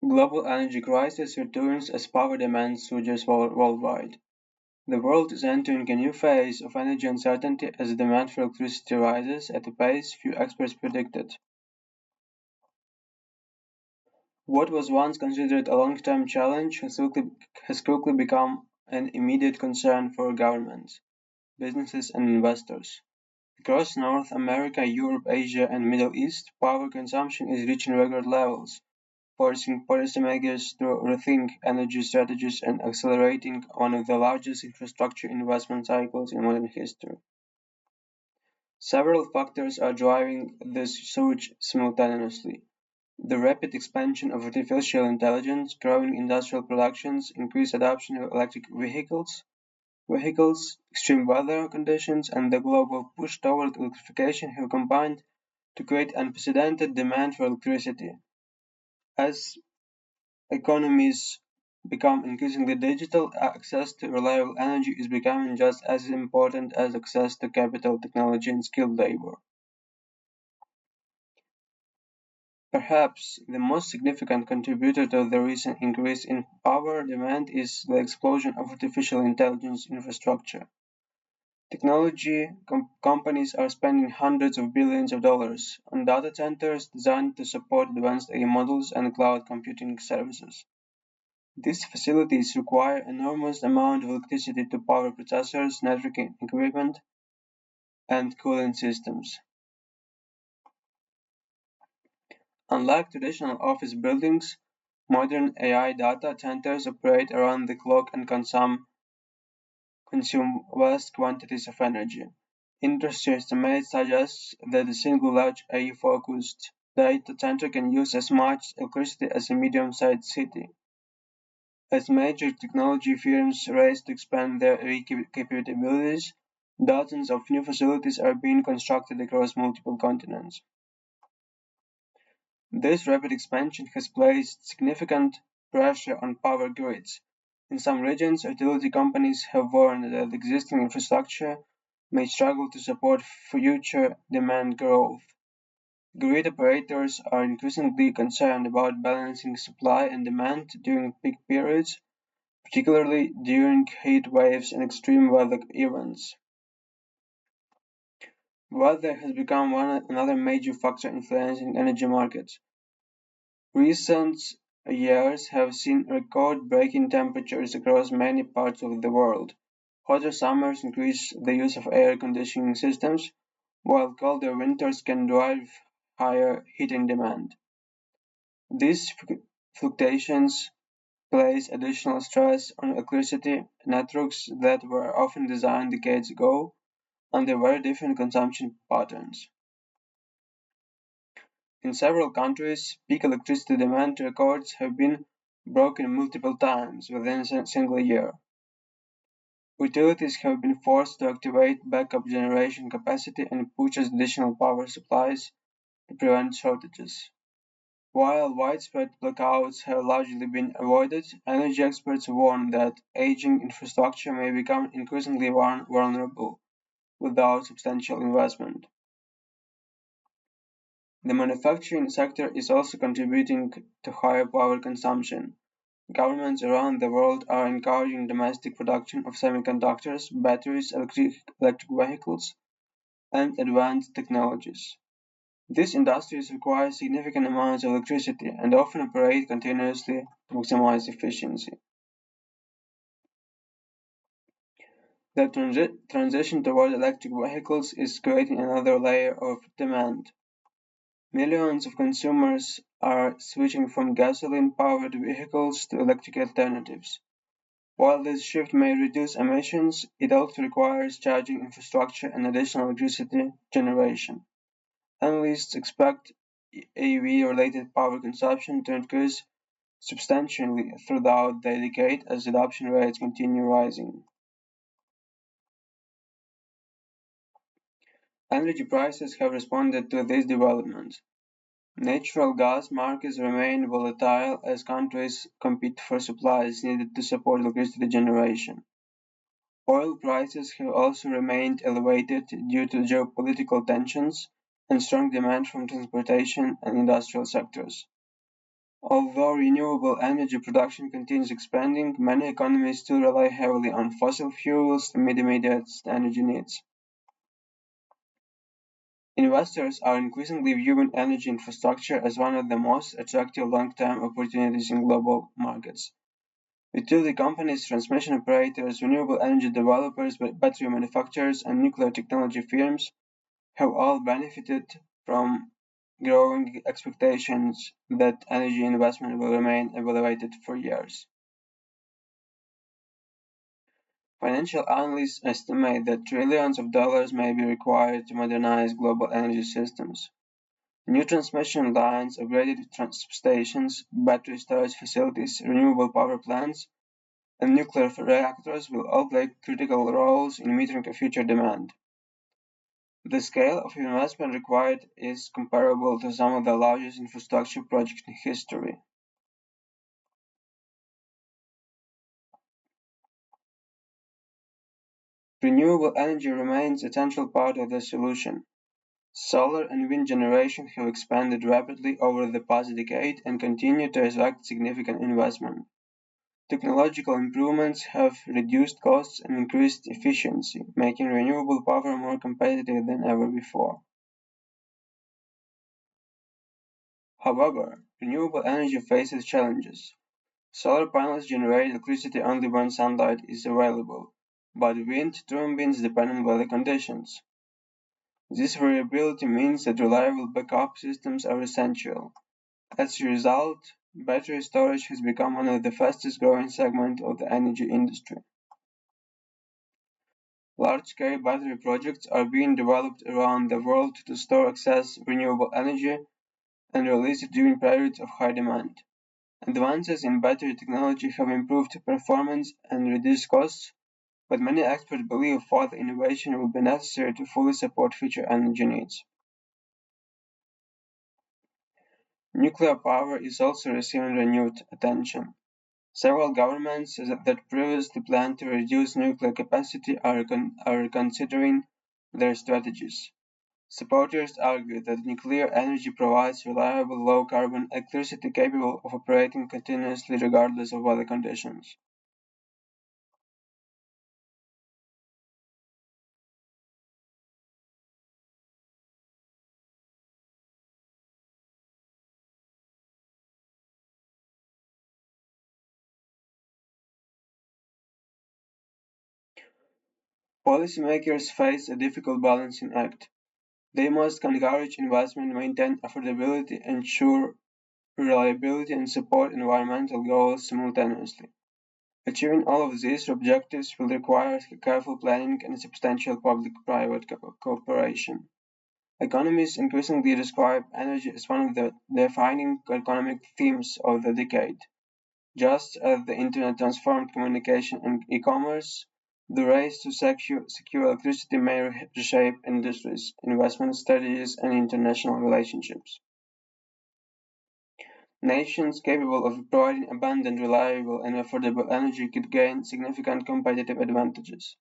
Global energy crisis returns as power demand surges worldwide. The world is entering a new phase of energy uncertainty as demand for electricity rises at a pace few experts predicted. What was once considered a long-term challenge has quickly become an immediate concern for governments, businesses, and investors. Across North America, Europe, Asia, and Middle East, power consumption is reaching record levels, forcing policymakers to rethink energy strategies and accelerating one of the largest infrastructure investment cycles in modern history. Several factors are driving this surge simultaneously. The rapid expansion of artificial intelligence, growing industrial productions, increased adoption of electric vehicles, extreme weather conditions, and the global push toward electrification have combined to create unprecedented demand for electricity. As economies become increasingly digital, access to reliable energy is becoming just as important as access to capital, technology, and skilled labor. Perhaps the most significant contributor to the recent increase in power demand is the explosion of artificial intelligence infrastructure. Technology companies are spending hundreds of billions of dollars on data centers designed to support advanced AI models and cloud computing services. These facilities require enormous amount of electricity to power processors, networking equipment, and cooling systems. Unlike traditional office buildings, modern AI data centers operate around the clock and consume vast quantities of energy. Industry estimates suggest that a single large AI-focused data center can use as much electricity as a medium-sized city. As major technology firms race to expand their AI capabilities, dozens of new facilities are being constructed across multiple continents. This rapid expansion has placed significant pressure on power grids. In some regions, utility companies have warned that existing infrastructure may struggle to support future demand growth. Grid operators are increasingly concerned about balancing supply and demand during peak periods, particularly during heat waves and extreme weather events. Weather has become another major factor influencing energy markets. Recent years have seen record-breaking temperatures across many parts of the world. Hotter summers increase the use of air conditioning systems, while colder winters can drive higher heating demand. These fluctuations place additional stress on electricity networks that were often designed decades ago under very different consumption patterns. In several countries, peak electricity demand records have been broken multiple times within a single year. Utilities have been forced to activate backup generation capacity and purchase additional power supplies to prevent shortages. While widespread blackouts have largely been avoided, energy experts warn that aging infrastructure may become increasingly vulnerable without substantial investment. The manufacturing sector is also contributing to higher power consumption. Governments around the world are encouraging domestic production of semiconductors, batteries, electric vehicles, and advanced technologies. These industries require significant amounts of electricity and often operate continuously to maximize efficiency. The transition toward electric vehicles is creating another layer of demand. Millions of consumers are switching from gasoline-powered vehicles to electric alternatives. While this shift may reduce emissions, it also requires charging infrastructure and additional electricity generation. Analysts expect EV-related power consumption to increase substantially throughout the decade as adoption rates continue rising. Energy prices have responded to these developments. Natural gas markets remain volatile as countries compete for supplies needed to support electricity generation. Oil prices have also remained elevated due to geopolitical tensions and strong demand from transportation and industrial sectors. Although renewable energy production continues expanding, many economies still rely heavily on fossil fuels to meet immediate energy needs. Investors are increasingly viewing energy infrastructure as one of the most attractive long-term opportunities in global markets. Utility companies, transmission operators, renewable energy developers, battery manufacturers, and nuclear technology firms have all benefited from growing expectations that energy investment will remain elevated for years. Financial analysts estimate that trillions of dollars may be required to modernize global energy systems. New transmission lines, upgraded substations, battery storage facilities, renewable power plants, and nuclear reactors will all play critical roles in meeting future demand. The scale of investment required is comparable to some of the largest infrastructure projects in history. Renewable energy remains a central part of the solution. Solar and wind generation have expanded rapidly over the past decade and continue to attract significant investment. Technological improvements have reduced costs and increased efficiency, making renewable power more competitive than ever before. However, renewable energy faces challenges. Solar panels generate electricity only when sunlight is available, but wind turbines depend on weather conditions. This variability means that reliable backup systems are essential. As a result, battery storage has become one of the fastest growing segments of the energy industry. Large-scale battery projects are being developed around the world to store excess renewable energy and release it during periods of high demand. Advances in battery technology have improved performance and reduced costs, but many experts believe further innovation will be necessary to fully support future energy needs. Nuclear power is also receiving renewed attention. Several governments that previously planned to reduce nuclear capacity are considering their strategies. Supporters argue that nuclear energy provides reliable low-carbon electricity capable of operating continuously regardless of weather conditions. Policymakers face a difficult balancing act. They must encourage investment, maintain affordability, ensure reliability, and support environmental goals simultaneously. Achieving all of these objectives will require careful planning and substantial public-private cooperation. Economists increasingly describe energy as one of the defining economic themes of the decade. Just as the Internet transformed communication and e-commerce, the race to secure electricity may reshape industries, investment strategies, and international relationships. Nations capable of providing abundant, reliable, and affordable energy could gain significant competitive advantages.